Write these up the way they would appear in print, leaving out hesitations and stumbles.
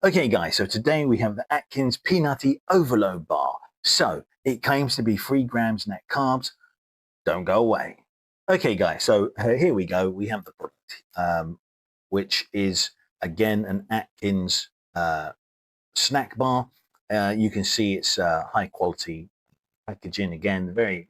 Okay guys, so today we have the Atkins Peanutty Overload bar. So it claims to be 3 grams net carbs. Don't go away. Okay guys, so here we go. We have the product, which is again an Atkins snack bar. You can see it's high quality packaging, again, very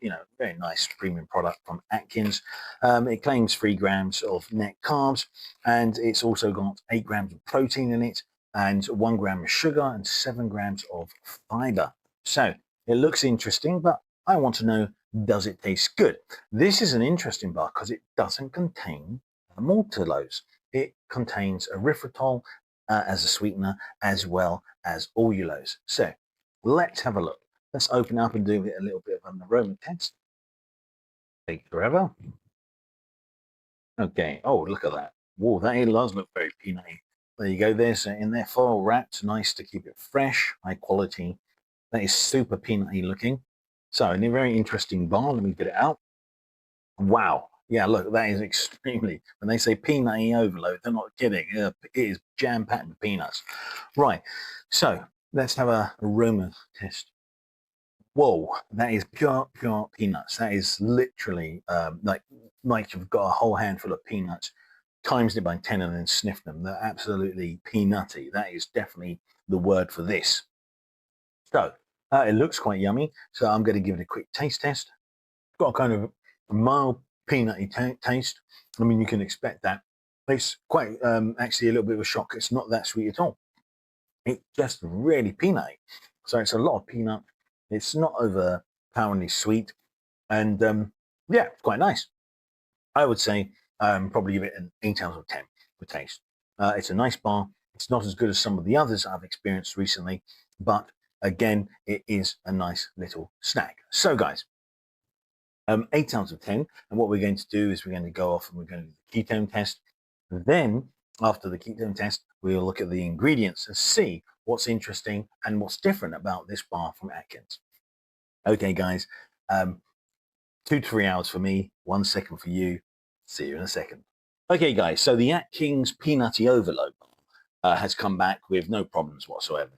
nice premium product from Atkins. It claims 3 grams of net carbs, and it's also got 8 grams of protein in it, and 1 gram of sugar, and 7 grams of fiber. So it looks interesting, but I want to know, does it taste good? This is an interesting bar because it doesn't contain maltose. It contains erythritol as a sweetener, as well as allulose. So let's have a look. Let's open up and do a little bit of an aroma test. Take forever. Okay. Oh, look at that. Whoa, that does look very peanutty. There you go. There's in there, foil wrapped, nice to keep it fresh, high quality. That is super peanutty looking. So, a very interesting bar. Let me get it out. Wow. Yeah, look, that is extremely, when they say peanutty overload, they're not kidding. It is jam-packed with peanuts. Right. So, let's have a aroma test. Whoa, that is pure peanuts. That is literally like you've got a whole handful of peanuts, times it by 10 and then sniff them. They're absolutely peanutty. That is definitely the word for this. So it looks quite yummy. So I'm going to give it a quick taste test. It's got a kind of mild peanutty taste. I mean, you can expect that. It's quite actually a little bit of a shock. It's not that sweet at all. It's just really peanutty. So it's a lot of peanut. It's not overpoweringly sweet, and yeah, it's quite nice. I would say probably give it an 8 out of 10 for taste. It's a nice bar. It's not as good as some of the others I've experienced recently, but again, it is a nice little snack. So guys, 8 out of 10. And what we're going to do is we're going to go off and we're going to do the ketone test. Then after the ketone test, we'll look at the ingredients and see what's interesting and what's different about this bar from Atkins. Okay, guys, 2 to 3 hours for me, 1 second for you. See you in a second. Okay, guys, so the Atkins Peanutty Overload bar has come back with no problems whatsoever.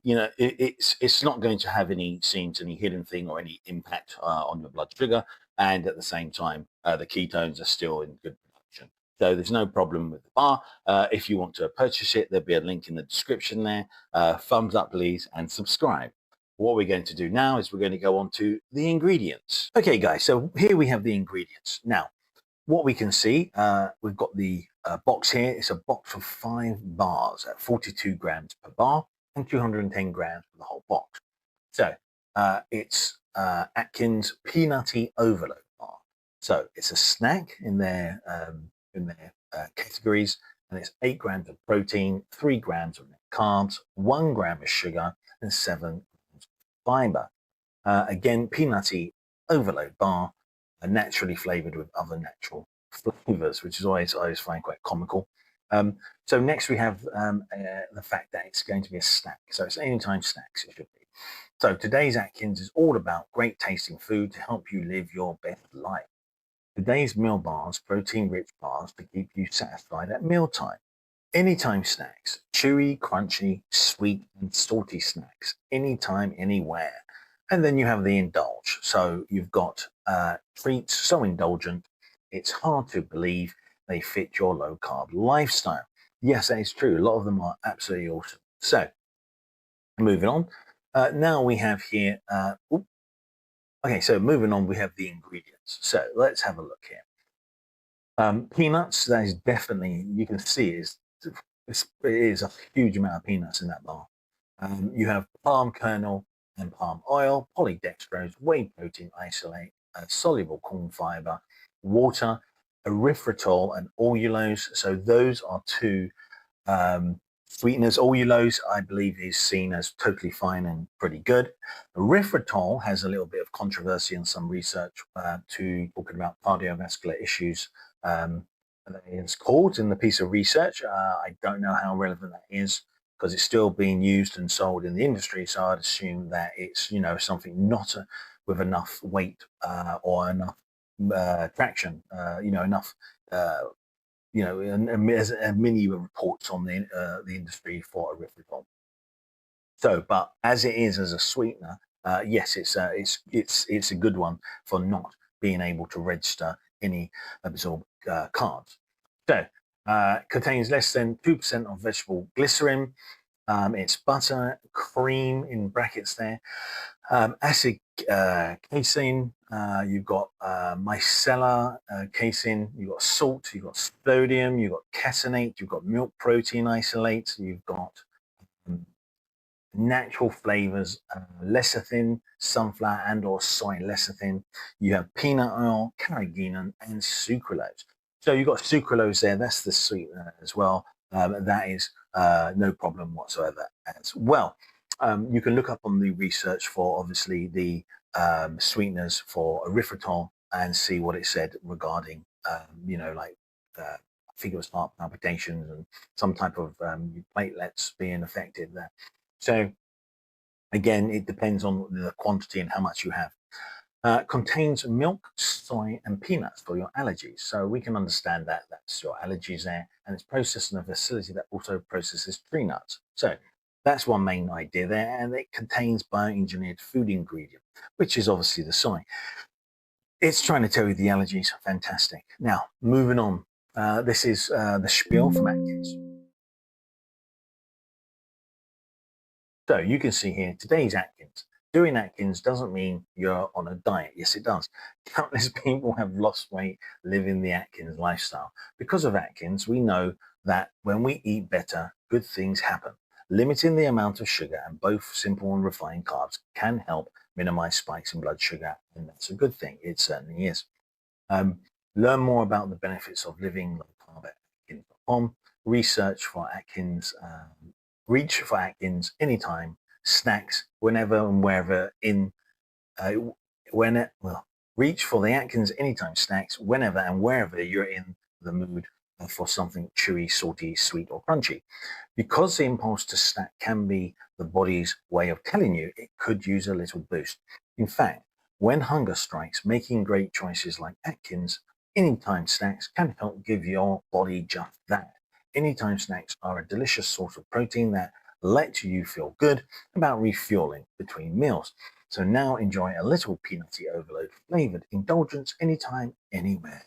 It's not going to have any hidden thing or any impact on your blood sugar, and at the same time, the ketones are still in good production. So there's no problem with the bar. If you want to purchase it, there'll be a link in the description there. Thumbs up, please, and subscribe. What we're going to do now is we're going to go on to the ingredients. Okay, guys, so here we have the ingredients. Now, what we can see, we've got the box here. It's a box of 5 bars at 42 grams per bar and 210 grams for the whole box. So it's Atkins Peanutty Overload bar. So it's a snack in their categories, and it's 8 grams of protein, 3 grams of net carbs, 1 gram of sugar, and 7 grams of fiber. Again, Peanutty Overload bar, naturally flavored with other natural flavors, which is always I always find quite comical. So next we have the fact that it's going to be a snack. So it's anytime snacks, it should be. So today's Atkins is all about great tasting food to help you live your best life. Today's meal bars, protein-rich bars to keep you satisfied at mealtime. Anytime snacks, chewy, crunchy, sweet, and salty snacks, anytime, anywhere. And then you have the indulge. So you've got treats so indulgent, it's hard to believe they fit your low-carb lifestyle. Yes, that is true. A lot of them are absolutely awesome. So moving on. Now we have here, okay, so moving on, we have the ingredients. So let's have a look here. Peanuts, that is definitely, you can see it is a huge amount of peanuts in that bar. You have palm kernel and palm oil, polydextrose, whey protein isolate, soluble corn fiber, water, erythritol, and allulose. So those are 2 sweeteners. Allulose, I believe, is seen as totally fine and pretty good. Erythritol has a little bit of controversy in some research talking about cardiovascular issues. It's called in the piece of research. I don't know how relevant that is because it's still being used and sold in the industry. So I'd assume that it's something not with enough weight or enough traction, enough you know, and there's many reports on the industry for erythritol. So, but as it is as a sweetener, yes, it's a good one for not being able to register any absorbed carbs. So, contains less than 2% of vegetable glycerin. It's butter, cream in brackets there, acid casein, you've got micellar casein, you've got salt, you've got sodium, you've got caseinate, you've got milk protein isolate, you've got um, natural flavors, lecithin, sunflower and or soy lecithin. You have peanut oil, carrageenan, and sucralose. So you've got sucralose there. That's the sweetener as well. That is no problem whatsoever as well. You can look up on the research for obviously the sweeteners for erythritol and see what it said regarding, you know, like I think it was heart palpitations and some type of platelets being affected there. So again, it depends on the quantity and how much you have. Contains milk, soy, and peanuts for your allergies. So we can understand that that's your allergies there, and it's processed in a facility that also processes tree nuts. So that's one main idea there, and it contains bioengineered food ingredient, which is obviously the soy. It's trying to tell you the allergies. Fantastic. Now, moving on. This is the spiel from Atkins. So you can see here, today's Atkins. Doing Atkins doesn't mean you're on a diet. Yes, it does. Countless people have lost weight living the Atkins lifestyle. Because of Atkins, we know that when we eat better, good things happen. Limiting the amount of sugar and both simple and refined carbs can help minimize spikes in blood sugar, and that's a good thing. It certainly is. Learn more about the benefits of living low carb at Atkins.com. Research for Atkins. Reach for Atkins anytime, snacks whenever and wherever reach for the Atkins anytime snacks whenever and wherever you're in the mood for something chewy, salty, sweet, or crunchy. Because the impulse to snack can be the body's way of telling you it could use a little boost. In fact, when hunger strikes, making great choices like Atkins anytime snacks can help give your body just that. Anytime snacks are a delicious source of protein that let you feel good about refueling between meals. So now enjoy a little peanutty overload flavored indulgence anytime, anywhere.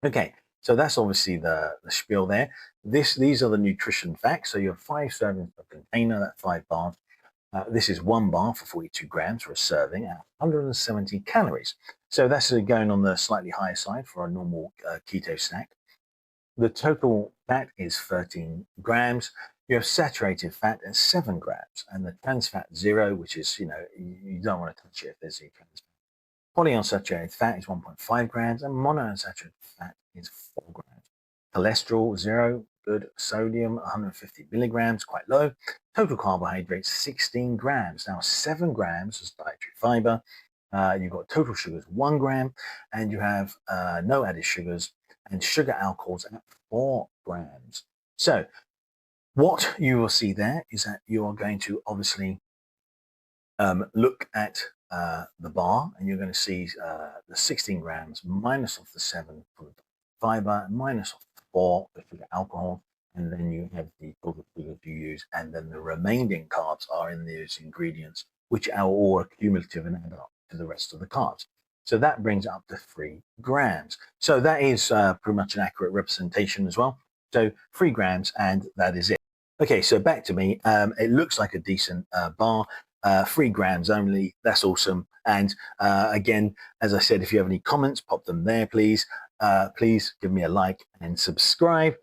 Okay, so that's obviously the spiel there. These are the nutrition facts. So you have 5 servings per container, that's 5 bars. This is 1 bar for 42 grams for a serving at 170 calories. So that's going on the slightly higher side for a normal keto snack. The total fat is 13 grams. You have saturated fat at 7 grams, and the trans fat 0, which is, you know, you don't want to touch it if there's any trans fat. Polyunsaturated fat is 1.5 grams, and monounsaturated fat is 4 grams. Cholesterol 0, good. Sodium 150 milligrams, quite low. Total carbohydrates 16 grams. Now 7 grams is dietary fiber. You've got total sugars 1 gram, and you have no added sugars and sugar alcohols at 4 grams. So what you will see there is that you are going to obviously look at the bar, and you're going to see the 16 grams minus off the 7 for the fiber, minus off the 4 for sugar alcohol, and then you have the total sugars you use, and then the remaining carbs are in those ingredients, which are all accumulative and add up to the rest of the carbs. So that brings it up to 3 grams. So that is pretty much an accurate representation as well. So 3 grams, and that is it. Okay, so back to me. It looks like a decent bar. 3 grams only. That's awesome. And again, as I said, if you have any comments, pop them there, please. Please give me a like and subscribe.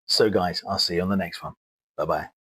So guys, I'll see you on the next one. Bye-bye.